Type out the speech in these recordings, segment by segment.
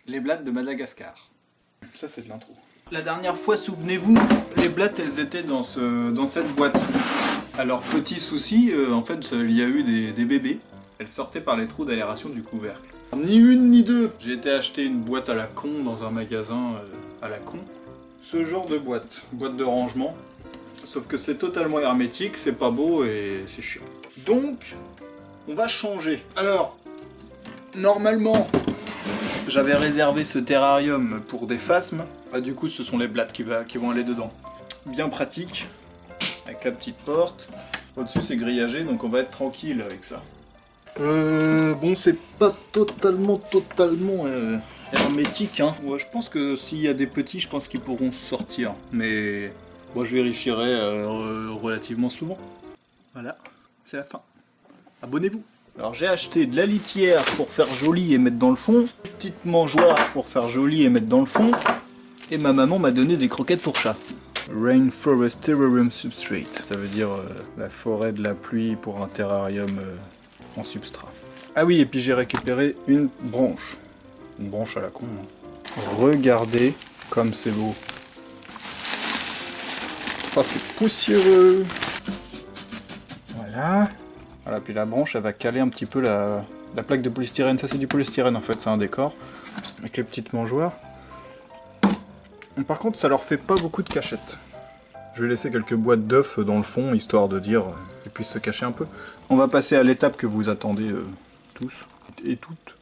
Les blattes de Madagascar. Ça c'est de l'intro. La dernière fois, souvenez-vous, les blattes elles étaient dans cette boîte. Alors petit souci, en fait il y a eu des bébés. Elles sortaient par les trous d'aération du couvercle. Ni une ni deux. J'ai été acheter une boîte à la con dans un magasin à la con. Ce genre de boîte de rangement. Sauf que c'est totalement hermétique, c'est pas beau et c'est chiant. Donc, on va changer. Alors, normalement, j'avais réservé ce terrarium pour des phasmes. Bah, du coup, ce sont les blattes qui vont aller dedans. Bien pratique, avec la petite porte. Au-dessus, c'est grillagé, donc on va être tranquille avec ça. Bon, c'est pas totalement hermétique, hein. Ouais, je pense que s'il y a des petits, je pense qu'ils pourront sortir. Mais moi, je vérifierai relativement souvent. Voilà, c'est la fin. Abonnez-vous. Alors j'ai acheté de la litière pour faire joli et mettre dans le fond, une petite mangeoire pour faire joli et mettre dans le fond, et ma maman m'a donné des croquettes pour chat. Rainforest Terrarium Substrate, ça veut dire la forêt de la pluie pour un terrarium en substrat. Ah oui, et puis j'ai récupéré une branche à la con. Hein. Regardez comme c'est beau. Oh, c'est poussiéreux. Voilà. Voilà, puis la branche, elle va caler un petit peu la plaque de polystyrène. Ça, c'est du polystyrène, en fait, c'est un décor. Avec les petites mangeoires. Par contre, ça leur fait pas beaucoup de cachettes. Je vais laisser quelques boîtes d'œufs dans le fond, histoire de dire qu'ils puissent se cacher un peu. On va passer à l'étape que vous attendez tous et toutes.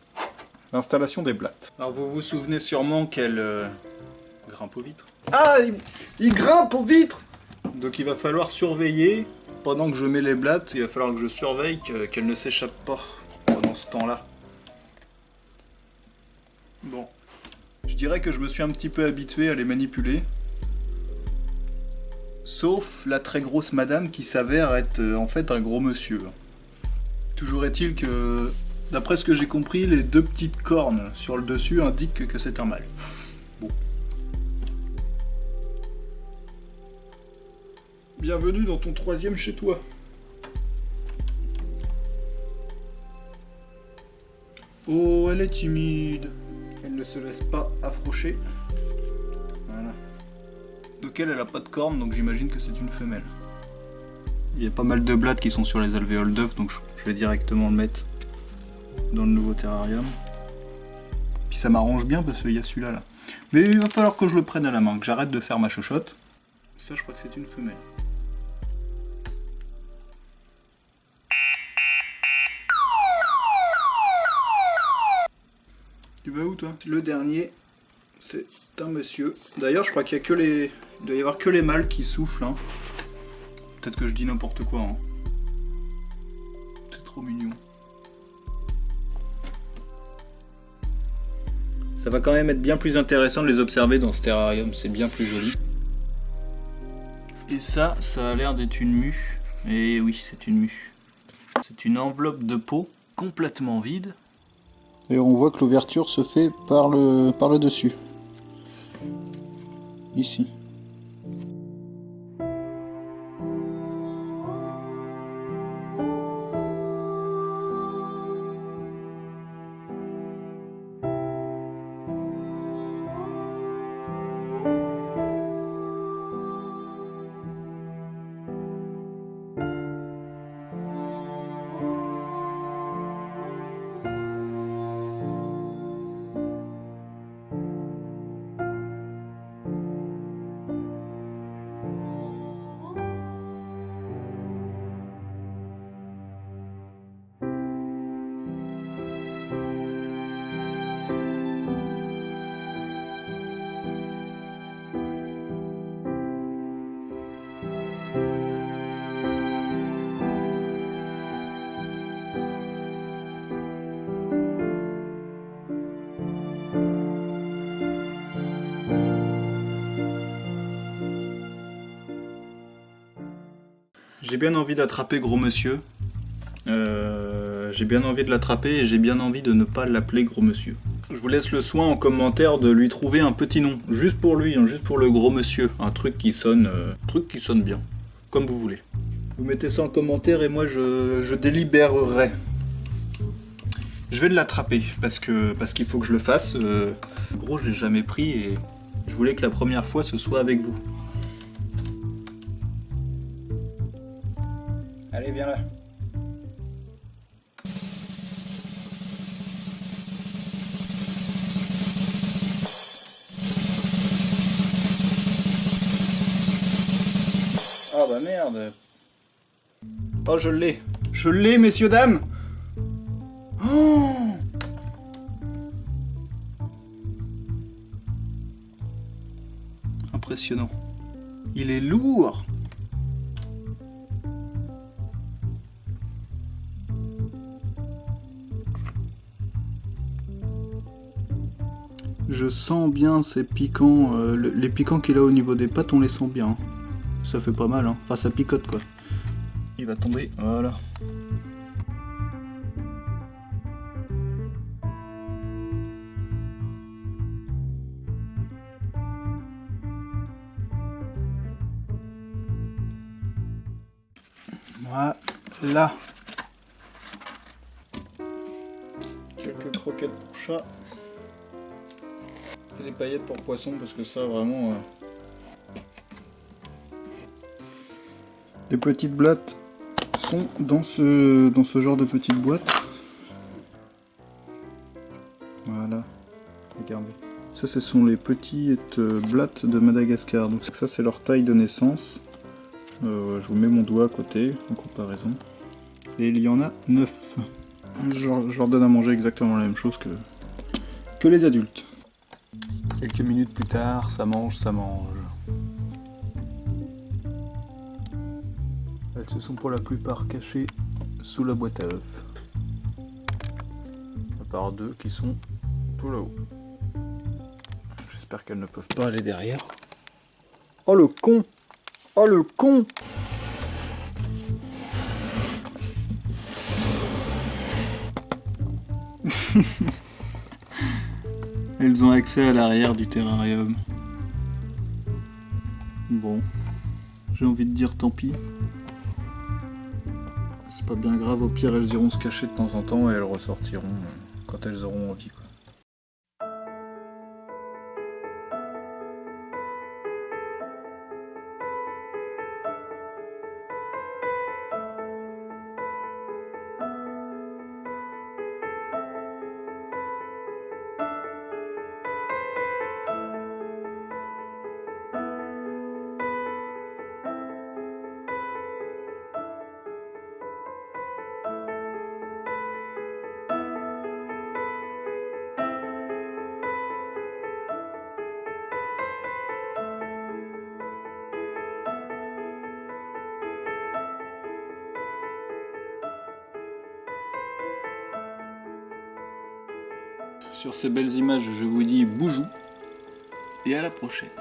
L'installation des blattes. Alors, vous vous souvenez sûrement qu'elle grimpe aux vitres. Ah, il grimpe aux vitres! Donc, il va falloir surveiller. Pendant que je mets les blattes, il va falloir que je surveille qu'elles ne s'échappent pas pendant ce temps-là. Bon. Je dirais que je me suis un petit peu habitué à les manipuler. Sauf la très grosse madame qui s'avère être en fait un gros monsieur. Toujours est-il que, d'après ce que j'ai compris, les deux petites cornes sur le dessus indiquent que c'est un mâle. Bon. Bienvenue dans ton troisième chez toi. Oh, elle est timide. Elle ne se laisse pas approcher. Voilà. Donc elle a pas de cornes, donc j'imagine que c'est une femelle. Il y a pas mal de blattes qui sont sur les alvéoles d'œufs, donc je vais directement le mettre dans le nouveau terrarium. Puis ça m'arrange bien parce qu'il y a celui-là là. Mais il va falloir que je le prenne à la main, que j'arrête de faire ma chochotte. Ça, je crois que c'est une femelle. Tu vas où toi? Le dernier, c'est un monsieur. D'ailleurs, je crois qu'il y a que les... Il doit y avoir que les mâles qui soufflent. Hein. Peut-être que je dis n'importe quoi. Hein. C'est trop mignon. Ça va quand même être bien plus intéressant de les observer dans ce terrarium. C'est bien plus joli. Et ça a l'air d'être une mue. Et oui, c'est une mue. C'est une enveloppe de peau complètement vide. Et on voit que l'ouverture se fait par le dessus. Ici. J'ai bien envie d'attraper Gros Monsieur. J'ai bien envie de l'attraper et j'ai bien envie de ne pas l'appeler Gros Monsieur. Je vous laisse le soin en commentaire de lui trouver un petit nom, juste pour lui, hein, juste pour le Gros Monsieur. Un truc qui sonne bien, comme vous voulez. Vous mettez ça en commentaire et moi je délibérerai. Je vais l'attraper parce qu'il faut que je le fasse. Gros, je l'ai jamais pris et je voulais que la première fois ce soit avec vous. Allez, viens là. Ah bah merde. Oh, je l'ai. Je l'ai, messieurs, dames. Oh, impressionnant. Il est lourd. Je sens bien ces piquants, les piquants qu'il a au niveau des pattes, on les sent bien. Ça fait pas mal, hein. Enfin ça picote quoi. Il va tomber, voilà. Voilà. Quelques croquettes pour chat. Et des paillettes pour poisson parce que ça vraiment... Les petites blattes sont dans ce genre de petite boîte. Voilà. Regardez. Ça ce sont les petites blattes de Madagascar. Donc ça c'est leur taille de naissance. Je vous mets mon doigt à côté en comparaison. Et il y en a 9. Je leur donne à manger exactement la même chose que les adultes. Quelques minutes plus tard, ça mange. Elles se sont pour la plupart cachées sous la boîte à œufs. À part 2 qui sont tout là-haut. J'espère qu'elles ne peuvent pas aller derrière. Oh le con! Oh le con! Elles ont accès à l'arrière du terrarium. Bon, j'ai envie de dire tant pis. C'est pas bien grave, au pire elles iront se cacher de temps en temps et elles ressortiront quand elles auront envie, quoi. Sur ces belles images, je vous dis boujou et à la prochaine.